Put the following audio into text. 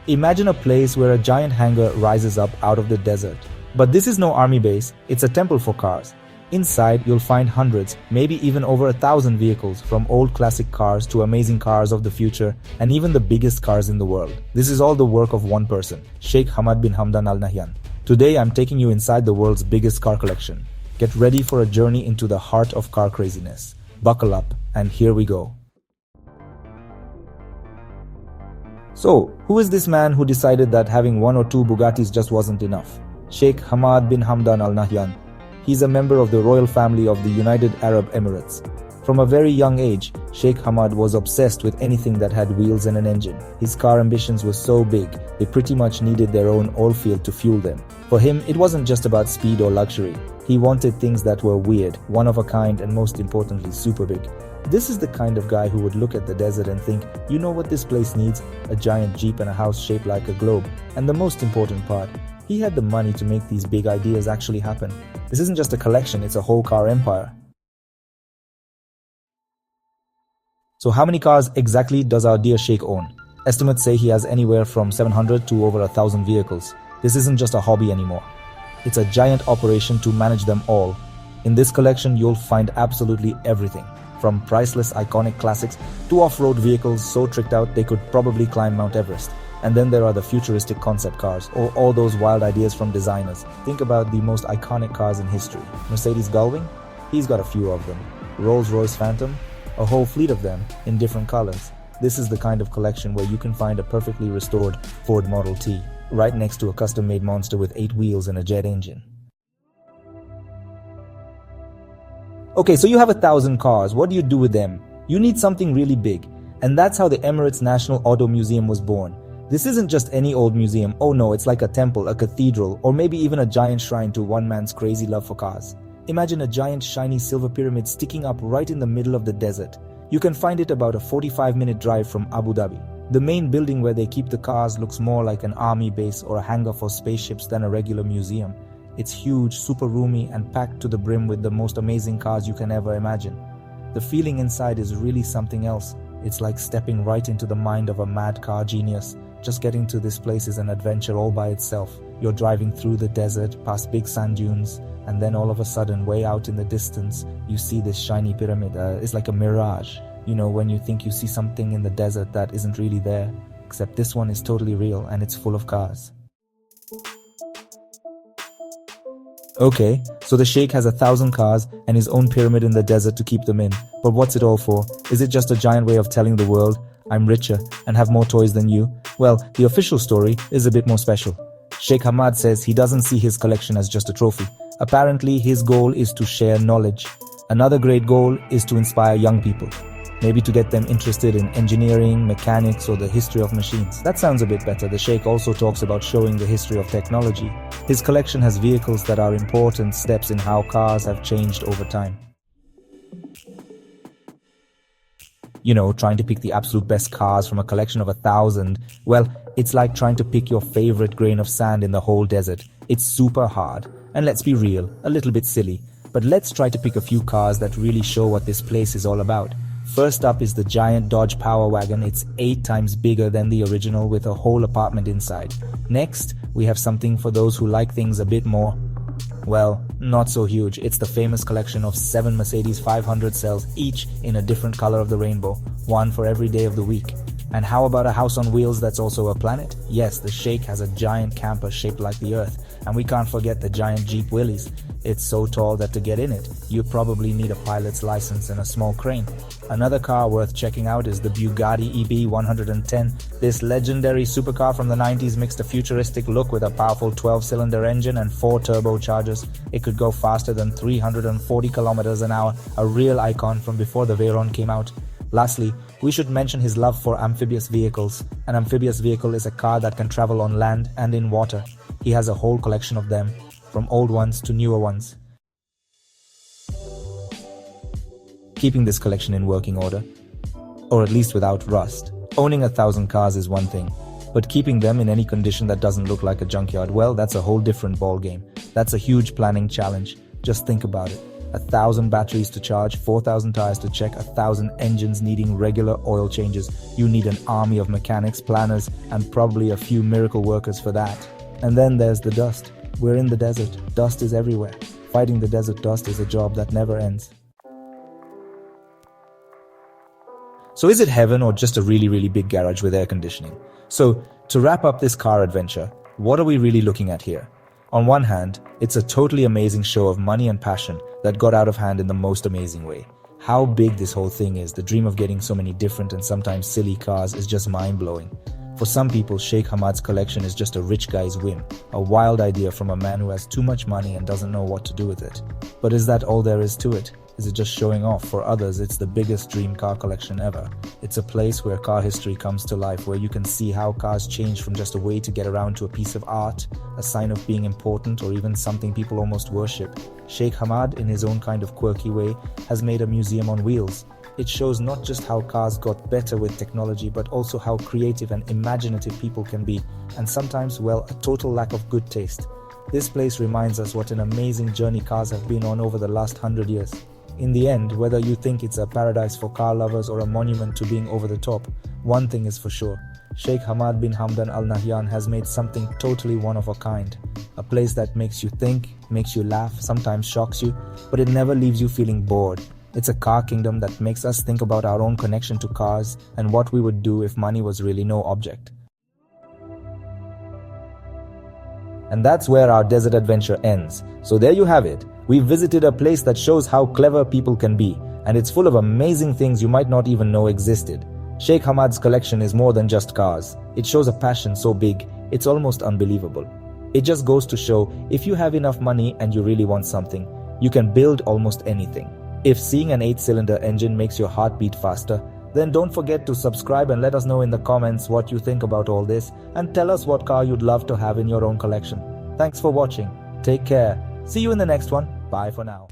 Imagine a place where a giant hangar rises up out of the desert. But this is no army base, it's a temple for cars. Inside, you'll find hundreds, maybe even over 1,000 vehicles, from old classic cars to amazing cars of the future, and even the biggest cars in the world. This is all the work of one person, Sheikh Hamad bin Hamdan Al Nahyan. Today, I'm taking you inside the world's biggest car collection. Get ready for a journey into the heart of car craziness. Buckle up, and here we go. So, who is this man who decided that having one or two Bugattis just wasn't enough? Sheikh Hamad bin Hamdan Al Nahyan. He's a member of the royal family of the United Arab Emirates. From a very young age, Sheikh Hamad was obsessed with anything that had wheels and an engine. His car ambitions were so big, they pretty much needed their own oil field to fuel them. For him, it wasn't just about speed or luxury. He wanted things that were weird, one of a kind, and most importantly, super big. This is the kind of guy who would look at the desert and think, you know what this place needs? A giant jeep and a house shaped like a globe. And the most important part, he had the money to make these big ideas actually happen. This isn't just a collection, it's a whole car empire. So how many cars exactly does our dear Sheikh own? Estimates say he has anywhere from 700 to over 1,000 vehicles. This isn't just a hobby anymore. It's a giant operation to manage them all. In this collection, you'll find absolutely everything, from priceless iconic classics to off-road vehicles so tricked out they could probably climb Mount Everest. And then there are the futuristic concept cars, or all those wild ideas from designers. Think about the most iconic cars in history. Mercedes Gullwing? He's got a few of them. Rolls-Royce Phantom? A whole fleet of them in different colors. This is the kind of collection where you can find a perfectly restored Ford Model T, right next to a custom-made monster with 8 wheels and a jet engine. Okay, so you have 1,000 cars. What do you do with them? You need something really big. And that's how the Emirates National Auto Museum was born. This isn't just any old museum. Oh no, it's like a temple, a cathedral, or maybe even a giant shrine to one man's crazy love for cars. Imagine a giant shiny silver pyramid sticking up right in the middle of the desert. You can find it about a 45-minute drive from Abu Dhabi. The main building where they keep the cars looks more like an army base or a hangar for spaceships than a regular museum. It's huge, super roomy, and packed to the brim with the most amazing cars you can ever imagine. The feeling inside is really something else. It's like stepping right into the mind of a mad car genius. Just getting to this place is an adventure all by itself. You're driving through the desert, past big sand dunes, and then all of a sudden, way out in the distance, you see this shiny pyramid. It's like a mirage. You know, when you think you see something in the desert that isn't really there. Except this one is totally real and it's full of cars. Okay, so the Sheikh has 1,000 cars and his own pyramid in the desert to keep them in. But what's it all for? Is it just a giant way of telling the world, I'm richer and have more toys than you? Well, the official story is a bit more special. Sheikh Hamad says he doesn't see his collection as just a trophy. Apparently, his goal is to share knowledge. Another great goal is to inspire young people. Maybe to get them interested in engineering, mechanics, or the history of machines. That sounds a bit better. The Sheikh also talks about showing the history of technology. His collection has vehicles that are important steps in how cars have changed over time. You know, trying to pick the absolute best cars from a collection of 1,000, well, it's like trying to pick your favorite grain of sand in the whole desert. It's super hard. And let's be real, a little bit silly. But let's try to pick a few cars that really show what this place is all about. First up is the giant Dodge Power Wagon. It's 8 times bigger than the original with a whole apartment inside. Next, we have something for those who like things a bit more, well, not so huge. It's the famous collection of 7 Mercedes 500 cells, each in a different color of the rainbow, one for every day of the week. And how about a house on wheels that's also a planet? Yes, the Sheikh has a giant camper shaped like the Earth. And we can't forget the giant Jeep Willys. It's so tall that to get in it, you probably need a pilot's license and a small crane. Another car worth checking out is the Bugatti EB110. This legendary supercar from the 90s mixed a futuristic look with a powerful 12-cylinder engine and 4 turbochargers. It could go faster than 340 kilometers an hour, a real icon from before the Veyron came out. Lastly, we should mention his love for amphibious vehicles. An amphibious vehicle is a car that can travel on land and in water. He has a whole collection of them, from old ones to newer ones. Keeping this collection in working order, or at least without rust. Owning 1,000 cars is one thing, but keeping them in any condition that doesn't look like a junkyard, well, that's a whole different ballgame. That's a huge planning challenge. Just think about it. 1,000 batteries to charge, 4,000 tires to check, 1,000 engines needing regular oil changes. You need an army of mechanics, planners, and probably a few miracle workers for that. And then there's the dust. We're in the desert. Dust is everywhere. Fighting the desert dust is a job that never ends. So is it heaven or just a really big garage with air conditioning? So to wrap up this car adventure, what are we really looking at here? On one hand, it's a totally amazing show of money and passion that got out of hand in the most amazing way. How big this whole thing is, the dream of getting so many different and sometimes silly cars is just mind-blowing. For some people, Sheikh Hamad's collection is just a rich guy's whim, a wild idea from a man who has too much money and doesn't know what to do with it. But is that all there is to it? Is it just showing off? For others, it's the biggest dream car collection ever. It's a place where car history comes to life, where you can see how cars change from just a way to get around to a piece of art, a sign of being important, or even something people almost worship. Sheikh Hamad, in his own kind of quirky way, has made a museum on wheels. It shows not just how cars got better with technology, but also how creative and imaginative people can be, and sometimes, well, a total lack of good taste. This place reminds us what an amazing journey cars have been on over the last 100 years. In the end, whether you think it's a paradise for car lovers or a monument to being over the top, one thing is for sure. Sheikh Hamad bin Hamdan Al Nahyan has made something totally one of a kind. A place that makes you think, makes you laugh, sometimes shocks you, but it never leaves you feeling bored. It's a car kingdom that makes us think about our own connection to cars and what we would do if money was really no object. And that's where our desert adventure ends. So there you have it. We visited a place that shows how clever people can be, and it's full of amazing things you might not even know existed. Sheikh Hamad's collection is more than just cars. It shows a passion so big, it's almost unbelievable. It just goes to show, if you have enough money and you really want something, you can build almost anything. If seeing an 8-cylinder engine makes your heart beat faster, then don't forget to subscribe and let us know in the comments what you think about all this, and tell us what car you'd love to have in your own collection. Thanks for watching. Take care. See you in the next one. Bye for now.